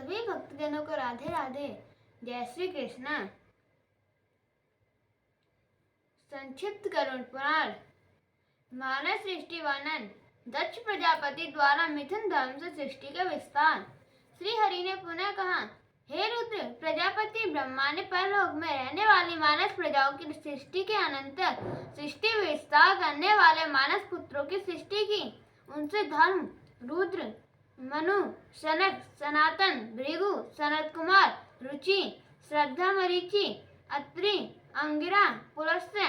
सभी भक्तजनों को राधे राधे। जय श्री कृष्ण। संक्षिप्त गरुड़ पुराण। मानव सृष्टि वर्णन। दक्ष प्रजापति द्वारा मिथुन धर्म से सृष्टि का विस्तार। श्री हरि ने पुनः कहा, हे रुद्र, प्रजापति ब्रह्मा ने परलोक में रहने वाली मानस प्रजाओं की सृष्टि के अनंतर सृष्टि विस्तार करने वाले मानस पुत्रों की सृष्टि की। उनसे धर्म, रुद्र, मनु, सनक, सनातन, भृगु, सनत कुमार, रुचि, श्रद्धा, मरीचि, अत्रि, अंगिरा, पुलस्त्य,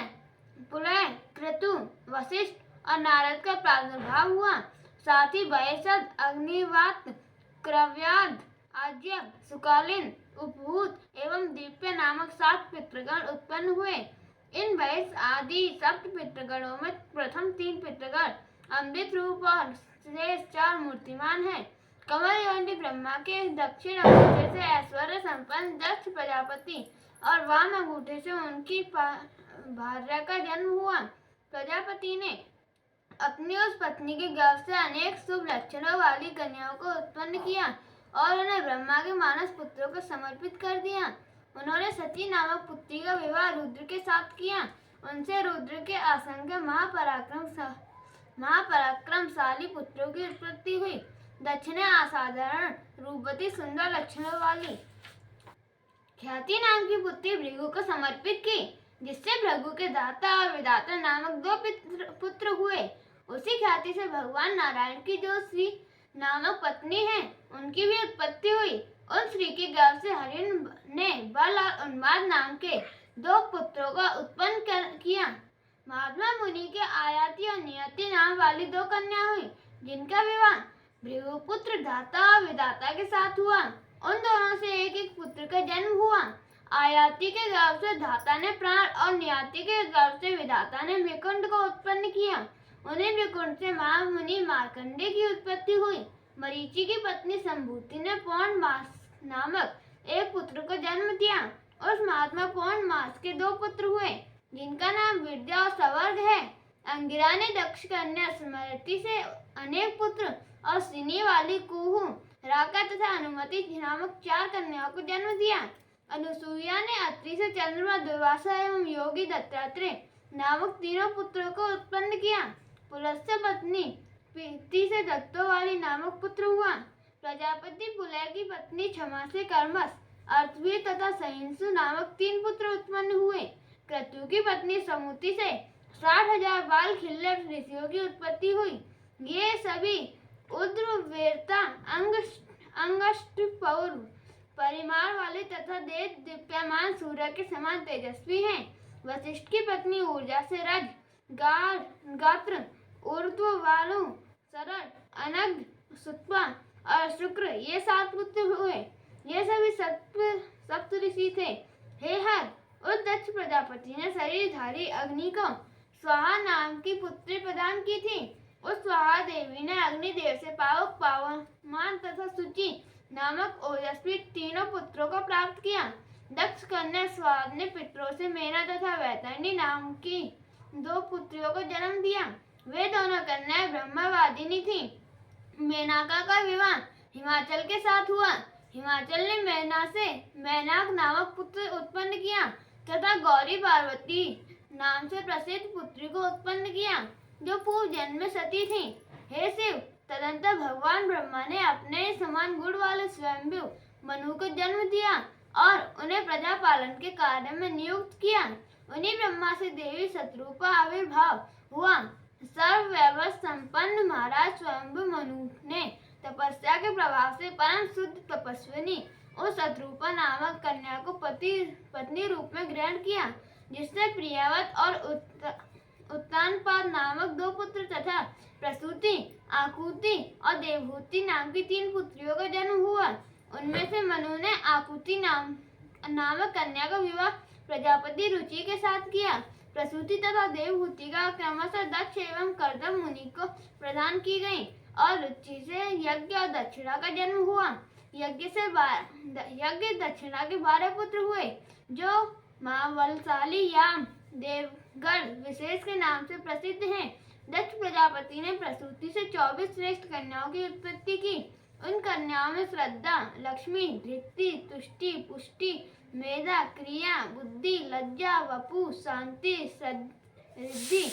पुलय, क्रतु, वशिष्ठ और नारद का प्रादुर्भाव हुआ। साथ ही वयसद, अग्निवात, क्रव्याद, आज्यक, सुकालिन, उपभूत एवं दीप्य नामक 7 पितृगण उत्पन्न हुए। इन वयस आदि सप्त पितृगणों में प्रथम 3 पितृगण अमृत रूप और शेष 4 मूर्तिमान हैं। कमल योनि ब्रह्मा के दक्षिण अंगूठे से ऐश्वर्य संपन्न दक्ष प्रजापति और वाम अंगूठे से उनकी भार्या का जन्म हुआ। प्रजापति ने अपनी उस पत्नी के गर्भ से अनेक शुभ लक्षणों वाली कन्याओं को उत्पन्न किया और उन्हें ब्रह्मा के मानस पुत्रों को समर्पित कर दिया। उन्होंने सती नामक पुत्री का विवाह रुद्र के साथ किया। उनसे रुद्र के असंख्य महापराक्रमशाली पुत्रों की उत्पत्ति हुई। दक्ष ने असाधारण रूपवती सुंदर लक्षणों वाली ख्याति नाम की पुत्री भृगु को समर्पित की, जिससे भृगु के दाता और विधाता नामक 2 पुत्र हुए। उसी ख्याति से भगवान नारायण की जो श्री नामक पत्नी है, उनकी भी उत्पत्ति हुई। उन श्री के गर्भ से हरि ने बल और उन्माद नाम के 2 पुत्रों का उत्पन्न किया। महात्मा मुनि के आयाति और नियति नाम वाली 2 कन्या हुई, जिनका विवाह भृगुपुत्र दाता और विधाता के साथ हुआ। उन दोनों से एक पुत्र का जन्म हुआ। आयाति के गर्भ से धाता ने प्राण और नियति के गर्भ से विधाता ने मृकुंड को उत्पन्न किया। उन्हें मृकुंड से महामुनि मार्कंडे की उत्पत्ति हुई। मरीचि की पत्नी संभूति ने पौंडमास नामक एक पुत्र को जन्म दिया। उस महात्मा पौंडमास के 2 पुत्र हुए, जिनका नाम विद्या और सवर्ग है। अंगिरा ने दक्ष कन्या स्मृति से अनेक पुत्र और सिनी वाली कुहू, राका तथा अनुमति नामक 4 कन्याओं को जन्म दिया। अनुसुईया ने अत्रि से चंद्रमा, दुर्वासा एवं योगी दत्तात्रेय नामक 3 पुत्रों को उत्पन्न किया। पुलस्त्य पत्नी प्रीति से दत्तोवाली नामक पुत्र हुआ। प्रजापति पुलय की पत्नी क्षमा से कर्मस, अर्थवीर तथा सहिंसु नामक 3 पुत्र उत्पन्न हुए। क्रतु की पत्नी समुति से 60,000 बाल खिल्ले ऋषियों की उत्पत्ति हुई। ये सभी उद्र, वीरता, अंगष्ट पौर परिमाण वाले तथा देव दीप्यमान सूर्य के समान तेजस्वी हैं। वशिष्ठ की पत्नी ऊर्जा से रज, गात्र, ऊर्ध्व वालु, सरल, अनग, सुत्पा और शुक्र ये 7 पुत्र हुए। ये सभी सप्त ऋषि थे। हे हर, उस दक्ष प्रजापति ने शरीरधारी अग्नि को स्वाहा नाम की पुत्री प्रदान की थी। उस स्वाहा देवी ने अग्निदेव से पावक, पावमान तथा सुचि नामक ओजस्वी 3 पुत्रों को प्राप्त किया। दक्ष कन्या स्वाहा ने पितरों से मेना तथा वैतरणी नाम की 2 पुत्रियों को जन्म दिया। वे दोनों कन्याएं ब्रह्मवादिनी थी। मेनका का विवाह हिमाचल के साथ हुआ। हिमाचल ने मेना से मैनाक नामक पुत्र उत्पन्न किया तथा गौरी पार्वती नाम से प्रसिद्ध पुत्री को उत्पन्न किया, जो पूर्व जन्म में सती थी। हे शिव, तदंतर भगवान ब्रह्मा ने अपने समान गुण वाले स्वयंभू मनु को जन्म दिया और उन्हें प्रजा पालन के कार्य में नियुक्त किया। उन्हीं ब्रह्मा से देवी शत्रुपा आविर्भाव हुआ। सर्व व्यवस्था संपन्न महाराज स्वयंभू मनु ने तपस्या के प्रभाव से परम शुद्ध तपस्विनी उस शत्रुपा नामक कन्या को पत्नी रूप में ग्रहण किया, जिससे प्रियवत और उत्तानपाद नामक 2 पुत्र तथा प्रसूति, आकुति और देवहूति नाम की 3 पुत्रियों का जन्म हुआ। उनमें से मनु ने आकुति नामक कन्या का विवाह प्रजापति रुचि के साथ किया। प्रसूति तथा देवहूति का क्रमशः दक्ष एवं कर्दम मुनि को प्रदान की गई और रुचि से यज्ञ और दक्षिणा का जन्म हुआ। यज्ञ दक्षिणा के 12 पुत्र हुए, जो महाबलशाली याम, देवगण विशेष के नाम से प्रसिद्ध हैं। दक्ष प्रजापति ने प्रसूति से 24 श्रेष्ठ कन्याओं की उत्पत्ति की। उन कन्याओं में श्रद्धा, लक्ष्मी, धृति, तुष्टि, पुष्टि, मेधा, क्रिया, बुद्धि, लज्जा, वपु, शांति, रिद्धि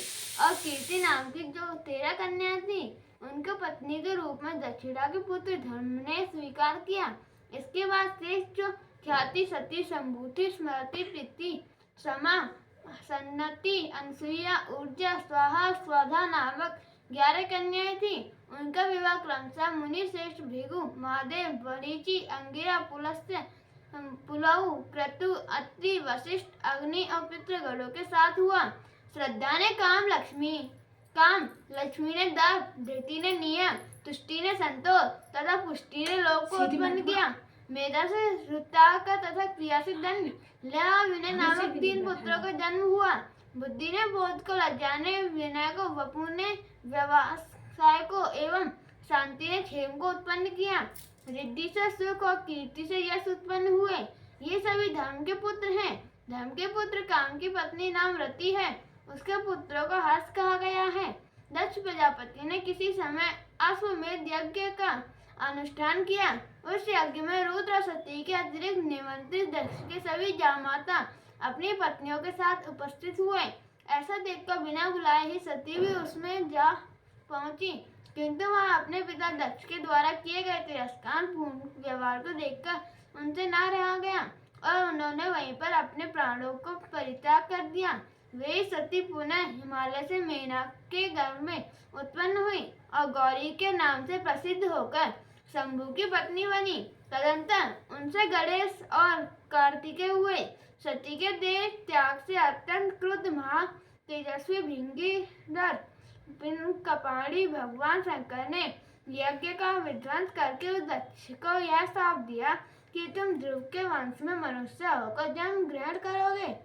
और कीर्ति नाम की जो 13 कन्या थी, उनको पत्नी के रूप में दक्षिणा के पुत्र धर्म ने स्वीकार किया। इसके बाद शेष जो ख्याति, सती, संभूति, स्मृति, प्रीति, समा, सन्नति, अनसुईया, ऊर्जा, स्वाहा, स्वधा नामक 11 कन्याएं थी। उनका विवाह क्रमशः मुनि श्रेष्ठ भृगु, महादेव, वरीचि, अंगिरा, पुलस्त्य, पुलहु, क्रतु, अत्रि, वशिष्ठ, अग्नि और पितृगणों के साथ हुआ। श्रद्धा ने काम, लक्ष्मी ने दर्प, धृति ने नियम, तुष्टि ने संतोष तथा पुष्टि ने लोक को उत्पन्न किया। मेधा से ऋताका तथा क्रिया से दंड, लय विनय नामक 3 पुत्रों का जन्म हुआ। बुद्धि ने बोध को, लज्जा ने विनय को, वपु ने व्यवसाय को एवं शांति ने क्षेम को उत्पन्न किया। रिद्धि से सुख और कीर्ति से यश उत्पन्न हुए। ये सभी धर्म के पुत्र हैं। धर्म के पुत्र काम की पत्नी नाम रति है। उसके पुत्रों को हर्ष कहा गया है। दक्ष प्रजापति ने किसी समय अश्वमेध यज्ञ का अनुष्ठान किया। उस यज्ञ में रुद्र और सती के अतिरिक्त निमंत्रित दक्ष के सभी जामाता अपनी पत्नियों के साथ उपस्थित हुए। ऐसा देखकर बिना बुलाए ही सती भी उसमें जा पहुंची, किंतु वह अपने पिता दक्ष के द्वारा किए गए तिरस्कार पूर्ण व्यवहार को देखकर उनसे न रहा गया और उन्होंने वहीं पर अपने प्राणों को परित्याग कर दिया। वे सती पुनः हिमालय से मेना के गर्भ में उत्पन्न हुई और गौरी के नाम से प्रसिद्ध होकर शंभु की पत्नी बनी। तदंतर उनसे गणेश और कार्तिकेय हुए। सती के देह त्याग से अत्यंत क्रुद्ध महा तेजस्वी भृंगीधर कपाड़ी भगवान शंकर ने यज्ञ का विध्वंस करके उस दक्ष को यह श्राप दिया कि तुम ध्रुव के वंश में मनुष्य होकर जन्म ग्रहण करोगे।